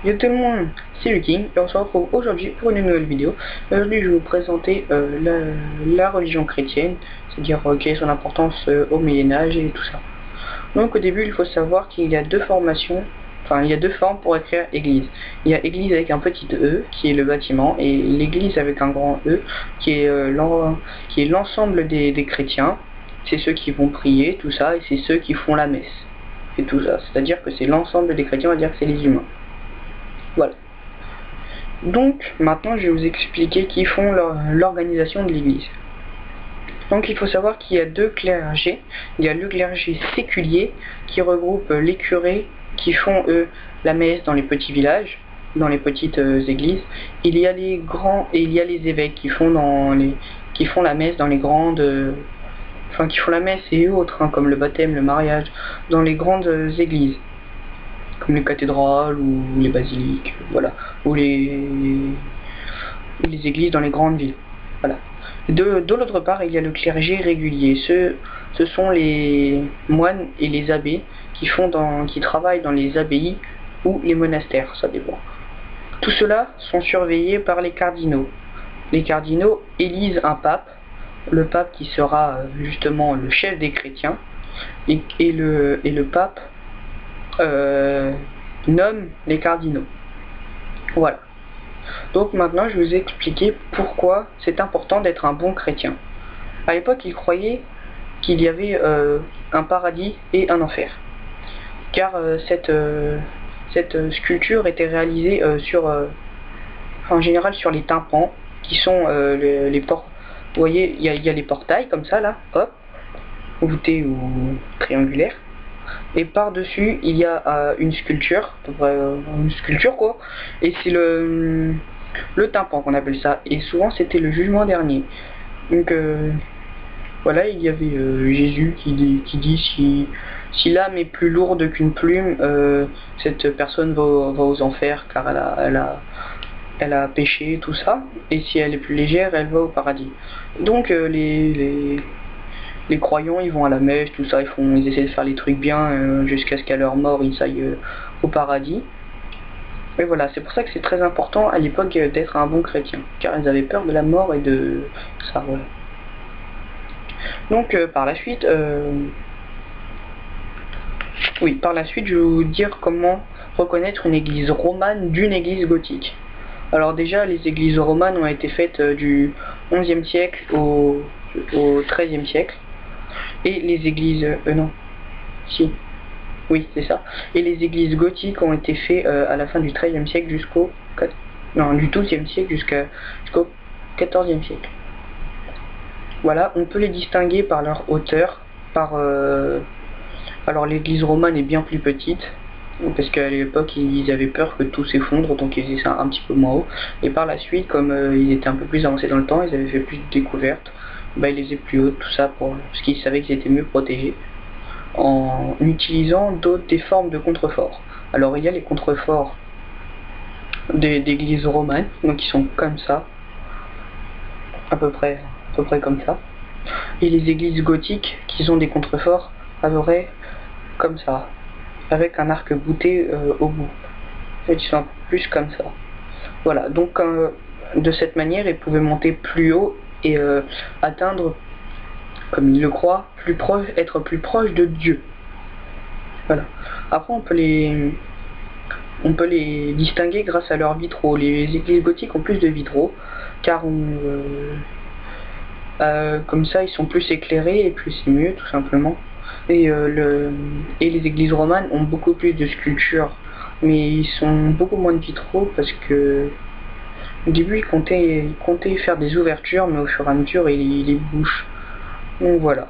Yo tout le monde, c'est Luking et on se retrouve aujourd'hui pour une nouvelle vidéo. Aujourd'hui je vais vous présenter la religion chrétienne, c'est-à-dire quelle est son importance au Moyen-Âge et tout ça. Donc au début il faut savoir qu'il y a deux formations, enfin il y a deux formes pour écrire église. Il y a église avec un petit E qui est le bâtiment et l'église avec un grand E qui est l'ensemble des chrétiens. C'est ceux qui vont prier, tout ça, et c'est ceux qui font la messe. Et tout ça, c'est-à-dire que c'est l'ensemble des chrétiens, on va dire que c'est les humains. Voilà. Donc maintenant je vais vous expliquer qui font l'organisation de l'église. Donc il faut savoir qu'il y a deux clergés. Il y a le clergé séculier qui regroupe les curés qui font eux la messe dans les petits villages, dans les petites églises. Il y a les grands et il y a les évêques qui font la messe dans les grandes qui font la messe et autres comme le baptême, le mariage dans les grandes églises comme les cathédrales ou les basiliques, voilà, ou les églises dans les grandes villes, voilà. De l'autre part, il y a le clergé régulier. Ce sont les moines et les abbés qui travaillent dans les abbayes ou les monastères, ça dépend. Tout cela sont surveillés par les cardinaux. Les cardinaux élisent un pape, le pape qui sera justement le chef des chrétiens, et le pape nomme les cardinaux. Voilà. Donc maintenant je vais vous expliquer pourquoi c'est important d'être un bon chrétien. À l'époque ils croyaient qu'il y avait un paradis et un enfer. Car cette sculpture était réalisée en général sur les tympans qui sont les portes. Vous voyez, il y a les portails comme ça là, hop, voûtés ou triangulaires. Et par-dessus, il y a une sculpture, quoi, et c'est le tympan qu'on appelle ça, et souvent c'était le jugement dernier. Donc voilà, il y avait Jésus qui dit si l'âme est plus lourde qu'une plume, cette personne va aux enfers car elle a péché, tout ça, et si elle est plus légère, elle va au paradis. Donc les croyants ils vont à la messe, tout ça, ils essaient de faire les trucs bien jusqu'à ce qu'à leur mort ils aillent au paradis. Mais voilà, c'est pour ça que c'est très important à l'époque d'être un bon chrétien, car ils avaient peur de la mort et de ça, voilà. Donc par la suite, je vais vous dire comment reconnaître une église romane d'une église gothique. Alors déjà, les églises romanes ont été faites du 11e siècle au 13e siècle. Et les églises... c'est ça. Et les églises gothiques ont été faites à la fin du 13e siècle du 12e siècle jusqu'au 14e siècle. Voilà, on peut les distinguer par leur hauteur. Alors l'église romane est bien plus petite, parce qu'à l'époque ils avaient peur que tout s'effondre, donc ils faisaient ça un petit peu moins haut. Et par la suite, comme ils étaient un peu plus avancés dans le temps, ils avaient fait plus de découvertes, ils les faisaient plus hautes, tout ça parce qu'ils savaient qu'ils étaient mieux protégés en utilisant des formes de contreforts. Alors il y a les contreforts d'églises romanes, donc ils sont comme ça, à peu près comme ça, et les églises gothiques qui ont des contreforts à peu près comme ça, avec un arc voûté au bout. En fait, ils sont un peu plus comme ça. Voilà, donc de cette manière, ils pouvaient monter plus haut et atteindre, comme ils le croient, être plus proche de Dieu. Voilà. Après, on peut les distinguer grâce à leurs vitraux. Les églises gothiques ont plus de vitraux, car comme ça, ils sont plus éclairés et plus c'est mieux, tout simplement. Et les églises romanes ont beaucoup plus de sculptures, mais ils sont beaucoup moins de vitraux parce que au début ils comptaient faire des ouvertures, mais au fur et à mesure ils les bouchent. Donc voilà.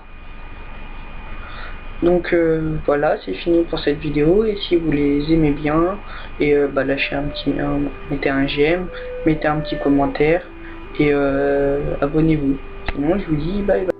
Donc voilà, c'est fini pour cette vidéo, et si vous les aimez bien, et lâchez mettez un j'aime, mettez un petit commentaire, et abonnez-vous. Sinon je vous dis bye bye.